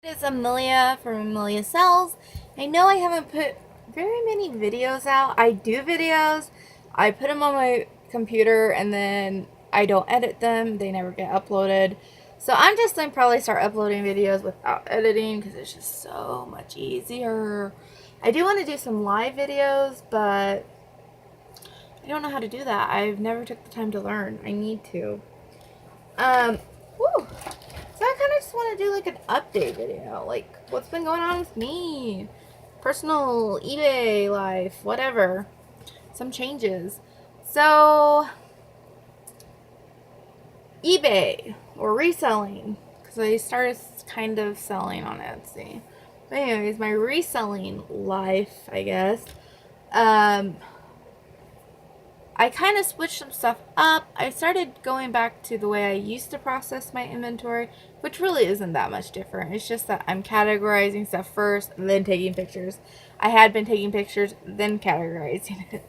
It's Amelia from Amelia Sells. I know I haven't put very many videos out. I do videos, I put them on my computer, and then I don't edit them. They never get uploaded. So I'm just going to probably start uploading videos without editing because it's just so much easier. I do want to do some live videos, but I don't know how to do that. I've never took the time to learn. I need to. Whew. So I kind of just want to do like an update video, like what's been going on with me, personal, eBay life, whatever, some changes. So eBay or reselling, because I started kind of selling on Etsy. But anyways, my reselling life, I guess. I kind of switched some stuff up. I started going back to the way I used to process my inventory, which really isn't that much different. It's just that I'm categorizing stuff first and then taking pictures. I had been taking pictures, then categorizing it.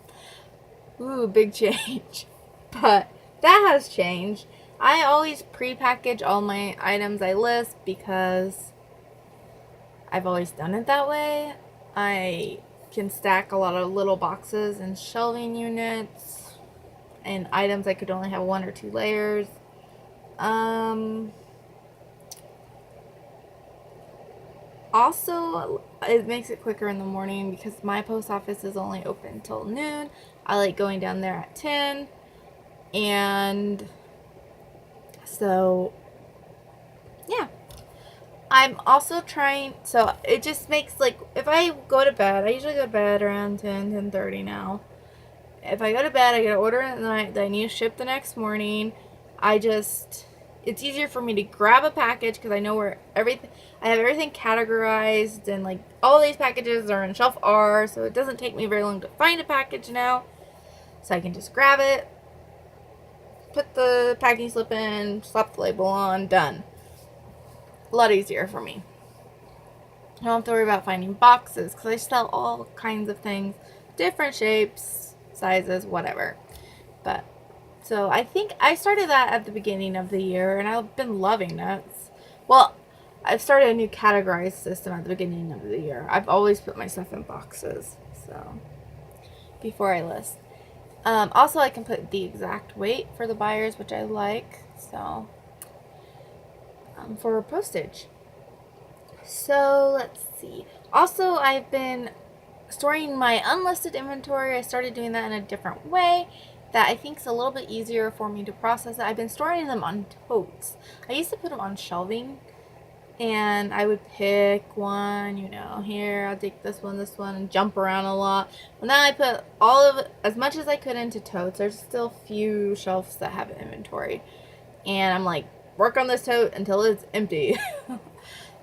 Ooh, big change. But that has changed. I always pre-package all my items I list because I've always done it that way. I can stack a lot of little boxes and shelving units and items I could only have 1 or 2 layers. Also, it makes it quicker in the morning because my post office is only open till noon. I like going down there at 10, and so yeah. I'm also trying, so it just makes, like, if I go to bed, I usually go to bed around 10:30 now. If I go to bed, I get an order at night that I need to ship the next morning. It's easier for me to grab a package because I know where I have everything categorized, and like all these packages are in shelf R, so it doesn't take me very long to find a package now. So I can just grab it, put the packing slip in, slap the label on, done. A lot easier for me. I don't have to worry about finding boxes because I sell all kinds of things, different shapes, sizes, whatever. But so I think I started that at the beginning of the year, and I've been loving it. Well, I've started a new categorized system at the beginning of the year. I've always put my stuff in boxes, so before I list. Also, I can put the exact weight for the buyers, which I like. So for postage. So let's see. Also, I've been storing my unlisted inventory. I started doing that in a different way that I think is a little bit easier for me to process it. I've been storing them on totes. I used to put them on shelving, and I would pick one, here, I'll take this one, and jump around a lot. Well, now I put all of it, as much as I could, into totes. There's still few shelves that have inventory. And I'm like, work on this tote until it's empty.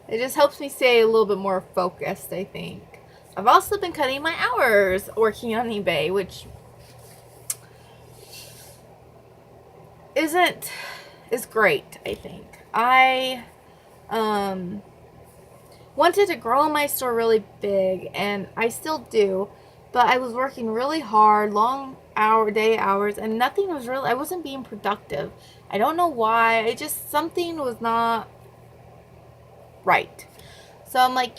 It just helps me stay a little bit more focused, I think. I've also been cutting my hours working on eBay, which is great, I think. I wanted to grow my store really big, and I still do, but I was working really hard, long day hours, and I wasn't being productive. I don't know why. Something was not right. So I'm like,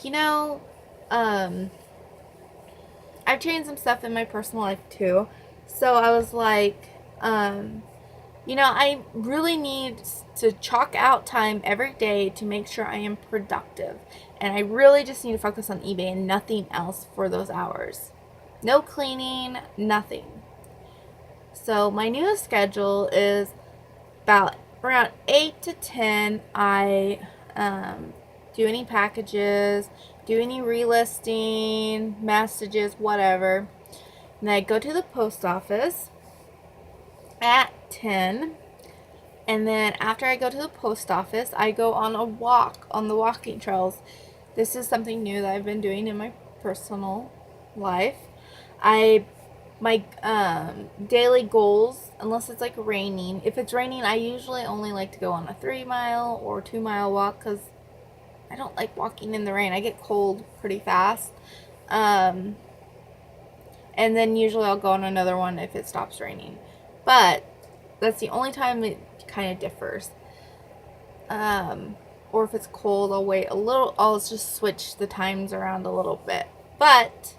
I've changed some stuff in my personal life too. So I was like, I really need to chalk out time every day to make sure I am productive. And I really just need to focus on eBay and nothing else for those hours. No cleaning, nothing. So my new schedule is about around 8 to 10. I do any packages, do any relisting, messages, whatever. And I go to the post office at 10. And then after I go to the post office, I go on a walk on the walking trails. This is something new that I've been doing in my personal life. My daily goals, unless it's like raining. If it's raining, I usually only like to go on a 3-mile or 2-mile walk because I don't like walking in the rain. I get cold pretty fast. And then usually I'll go on another one if it stops raining. But that's the only time it kind of differs. or if it's cold, I'll wait a little. I'll just switch the times around a little bit. But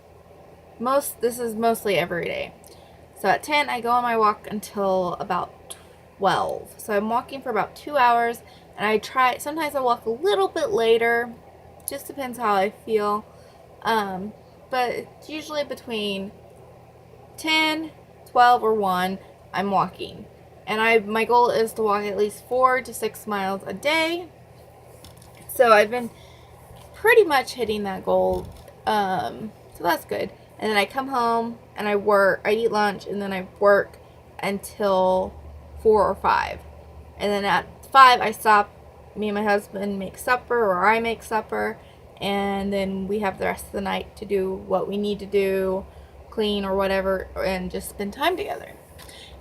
this is mostly every day. So at 10, I go on my walk until about 12. So I'm walking for about 2 hours, and sometimes I walk a little bit later. Just depends how I feel. But it's usually between 10, 12, or 1, I'm walking. And my goal is to walk at least 4 to 6 miles a day. So I've been pretty much hitting that goal. So that's good. And then I come home and I eat lunch, and then I work until 4 or 5. And then at 5, I stop. Me and my husband make supper, or I make supper. And then we have the rest of the night to do what we need to do, clean or whatever, and just spend time together.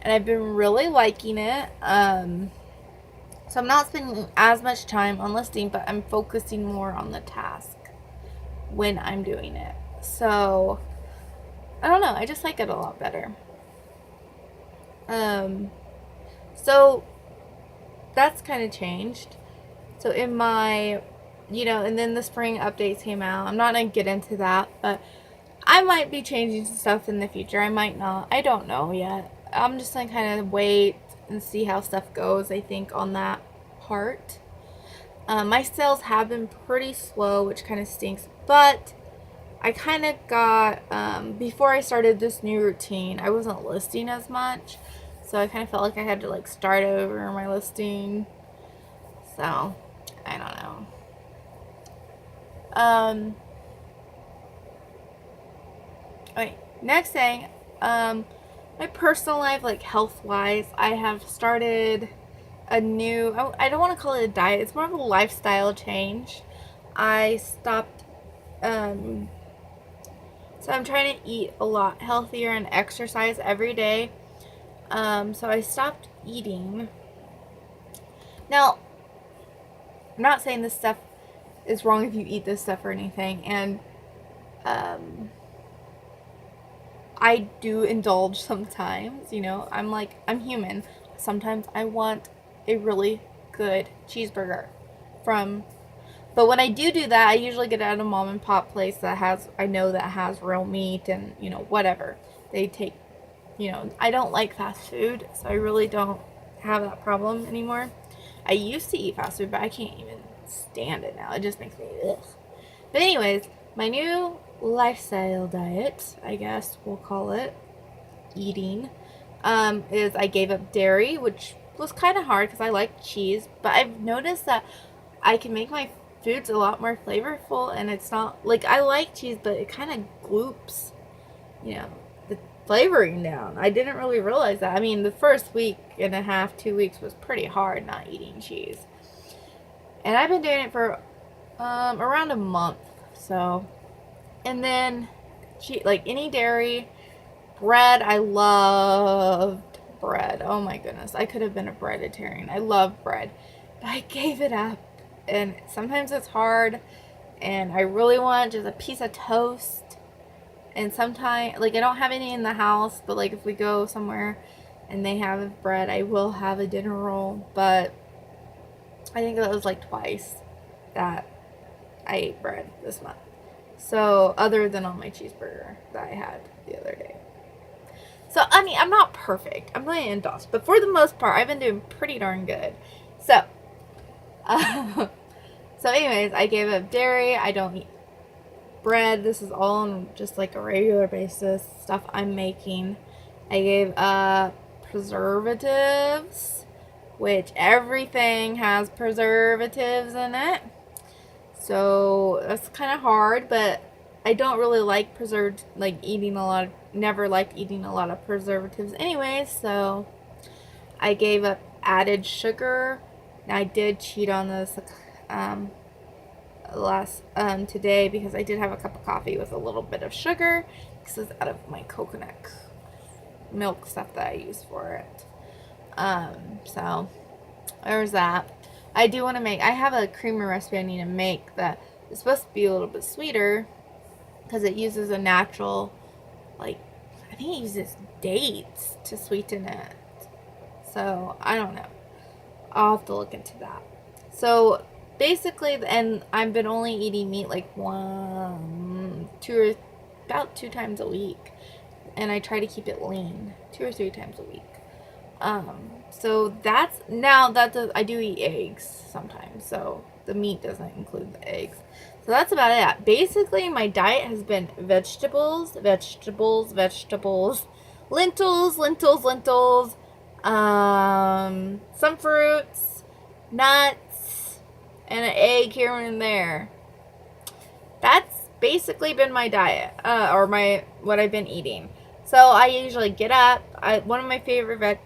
And I've been really liking it. So I'm not spending as much time on listing, but I'm focusing more on the task when I'm doing it. So I don't know, I just like it a lot better. So that's kind of changed. So in my, and then the spring updates came out. I'm not going to get into that, but I might be changing some stuff in the future. I might not. I don't know yet. I'm just going to kind of wait and see how stuff goes, I think, on that part. My sales have been pretty slow, which kind of stinks, but I kind of got, before I started this new routine, I wasn't listing as much, so I kind of felt like I had to, start over my listing, so, I don't know. Okay, next thing, my personal life, health-wise, I have started a new, I don't want to call it a diet, it's more of a lifestyle change. I stopped, so I'm trying to eat a lot healthier and exercise every day. So I stopped eating. Now, I'm not saying this stuff is wrong if you eat this stuff or anything, and I do indulge sometimes, I'm human. Sometimes I want a really good cheeseburger but when I do that, I usually get it at a mom and pop place that has real meat and, whatever. They take, I don't like fast food, so I really don't have that problem anymore. I used to eat fast food, but I can't even stand it now. It just makes me ugh. But anyways, my new lifestyle diet, I guess we'll call it, eating, is I gave up dairy, which was kind of hard because I like cheese, but I've noticed that I can make my foods a lot more flavorful, and it's not, I like cheese, but it kind of gloops, the flavoring down. I didn't really realize that. I mean, the first week and a half, 2 weeks was pretty hard not eating cheese. And I've been doing it for around a month, so. And then, any dairy, bread, I loved bread. Oh my goodness, I could have been a breaditarian. I love bread, but I gave it up. And sometimes it's hard, and I really want just a piece of toast. And sometimes, I don't have any in the house, but if we go somewhere and they have bread, I will have a dinner roll. But I think that was twice that I ate bread this month. So, other than on my cheeseburger that I had the other day. So, I mean, I'm not perfect. I'm going to indulge. But for the most part, I've been doing pretty darn good. So, so anyways, I gave up dairy. I don't eat bread. This is all on just a regular basis stuff I'm making. I gave up preservatives, which everything has preservatives in it. So that's kind of hard, but I don't really like never liked eating a lot of preservatives anyways, so I gave up added sugar. Now, I did cheat on this today because I did have a cup of coffee with a little bit of sugar because it's out of my coconut milk stuff that I use for it. So there's that. I do want to I have a creamer recipe I need to make that is supposed to be a little bit sweeter because it uses a natural, I think it uses dates to sweeten it. So I don't know. I'll have to look into that. So basically, and I've been only eating meat like about 2 times a week, and I try to keep it lean 2 or 3 times a week. So that's now that does, I do eat eggs sometimes, so the meat doesn't include the eggs. So that's about it. Basically, my diet has been vegetables, vegetables, vegetables, lentils, lentils, lentils, some fruits, nuts, and an egg here and there. That's basically been my diet, or what I've been eating. So I usually get up. One of my favorite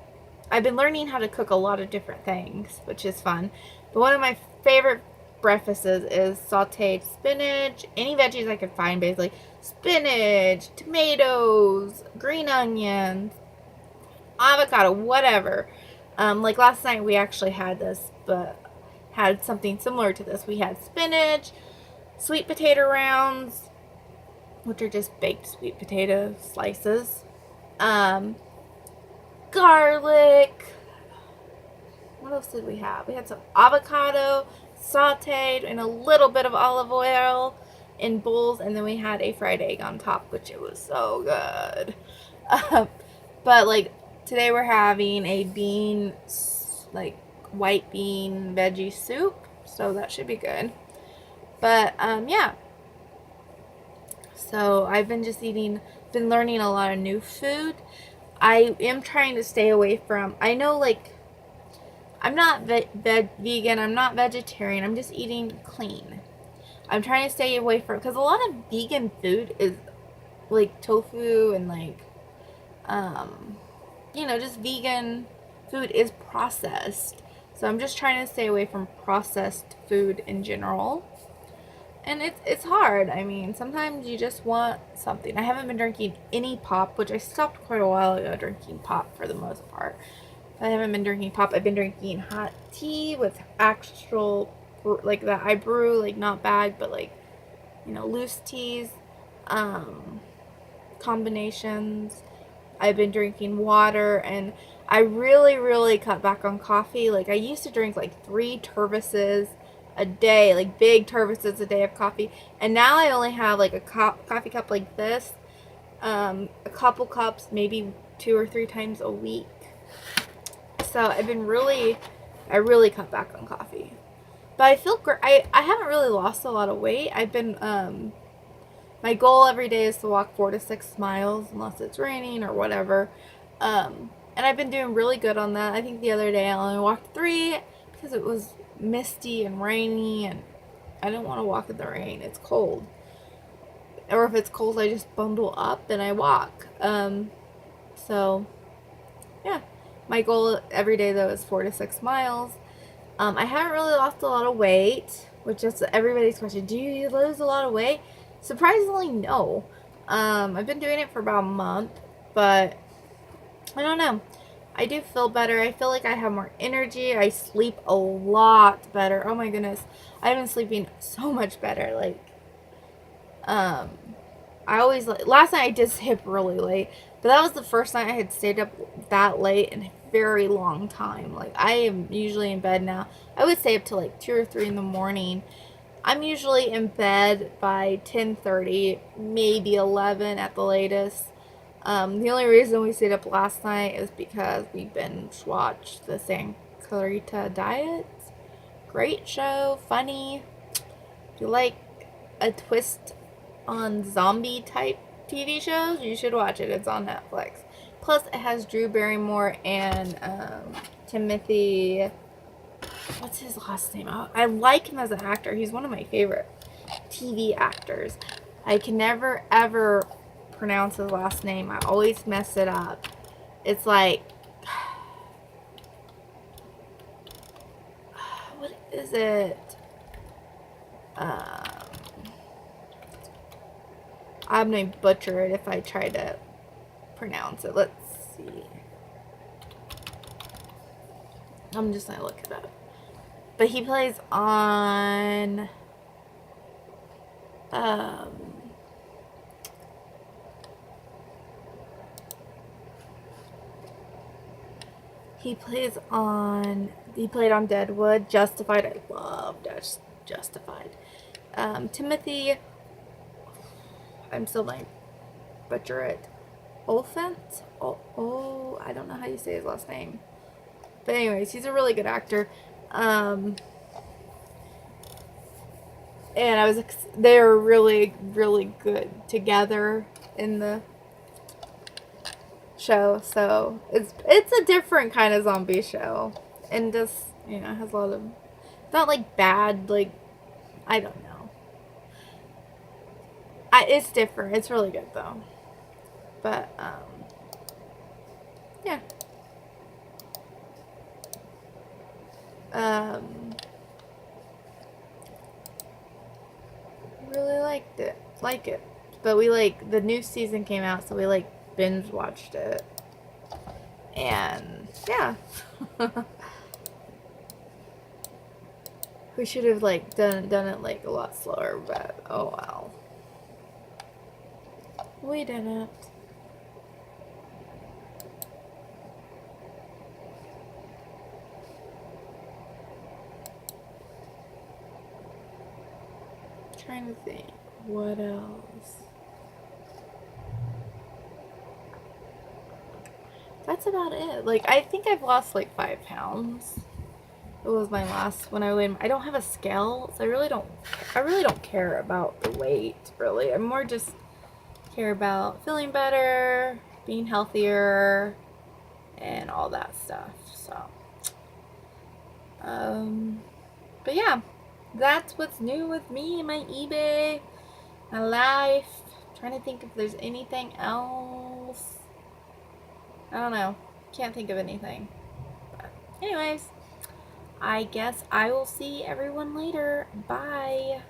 I've been learning how to cook a lot of different things, which is fun. But one of my favorite breakfasts is sauteed spinach, any veggies I could find, basically. Spinach, tomatoes, green onions, avocado, whatever. Like last night we actually had this, but had something similar to this. We had spinach, sweet potato rounds, which are just baked sweet potato slices, garlic. What else did we have? We had some avocado sauteed in a little bit of olive oil in bowls, and then we had a fried egg on top, which it was so good. But like today we're having a white bean veggie soup, so that should be good. But yeah. So I've been been learning a lot of new food. I am trying to stay away from, I know like, I'm not vegan, I'm not vegetarian, I'm just eating clean. I'm trying to stay away from, because a lot of vegan food is like tofu and like, just vegan food is processed. So I'm just trying to stay away from processed food in general. And it's hard. I mean, sometimes you just want something. I haven't been drinking any pop, which I stopped quite a while ago drinking pop for the most part. I haven't been drinking pop. I've been drinking hot tea with actual, like that I brew, like not bag, but like, loose teas, combinations. I've been drinking water, and I really, really cut back on coffee. Like I used to drink like 3 Tervises a day, like big Tervises a day of coffee, and now I only have like a coffee cup like this, a couple cups, maybe 2 or 3 times a week. So I really cut back on coffee, but I feel great. I haven't really lost a lot of weight. I've been my goal every day is to walk 4 to 6 miles, unless it's raining or whatever. And I've been doing really good on that. I think the other day I only walked 3 because it was misty and rainy, and I don't want to walk in the rain. It's cold. Or if it's cold, I just bundle up and I walk. So, yeah. My goal every day, though, is 4 to 6 miles. I haven't really lost a lot of weight, which is everybody's question. Do you lose a lot of weight? Surprisingly, no. I've been doing it for about a month, but I don't know. I do feel better. I feel like I have more energy. I sleep a lot better. Oh my goodness. I've been sleeping so much better. Like, I always, last night I did stay up really late, but that was the first night I had stayed up that late in a very long time. Like, I am usually in bed now. I would stay up till like 2 or 3 in the morning. I'm usually in bed by 10:30, maybe 11 at the latest. The only reason we stayed up last night is because we binge watched the San Clarita Diet. Great show, funny. If you like a twist on zombie type TV shows, you should watch it. It's on Netflix. Plus, it has Drew Barrymore and Timothy. What's his last name? I like him as an actor. He's one of my favorite TV actors. I can never ever pronounce his last name. I always mess it up. It's like, what is it? I'm gonna butcher it if I try to pronounce it. Let's see. I'm just gonna look it up. But he plays on He played on Deadwood, Justified. I love Justified. Timothy, I'm still like butcher it. Oliphant? I don't know how you say his last name. But anyways, he's a really good actor. And they're really, really good together in the show. So it's a different kind of zombie show, and just has a lot of, not like bad, like, I don't know. It's different. It's really good though. But yeah. Really liked it. Like it. But the new season came out, so we binge watched it. And yeah. We should have done it a lot slower, but oh well. We didn't. Trying to think. What else? That's about it. I think I've lost 5 pounds. It was my last when I weighed. I don't have a scale, so I really don't care about the weight, really. I more just care about feeling better, being healthier, and all that stuff. So, but yeah, that's what's new with me, my eBay, my life. I'm trying to think if there's anything else. I don't know. Can't think of anything. But anyways, I guess I will see everyone later. Bye.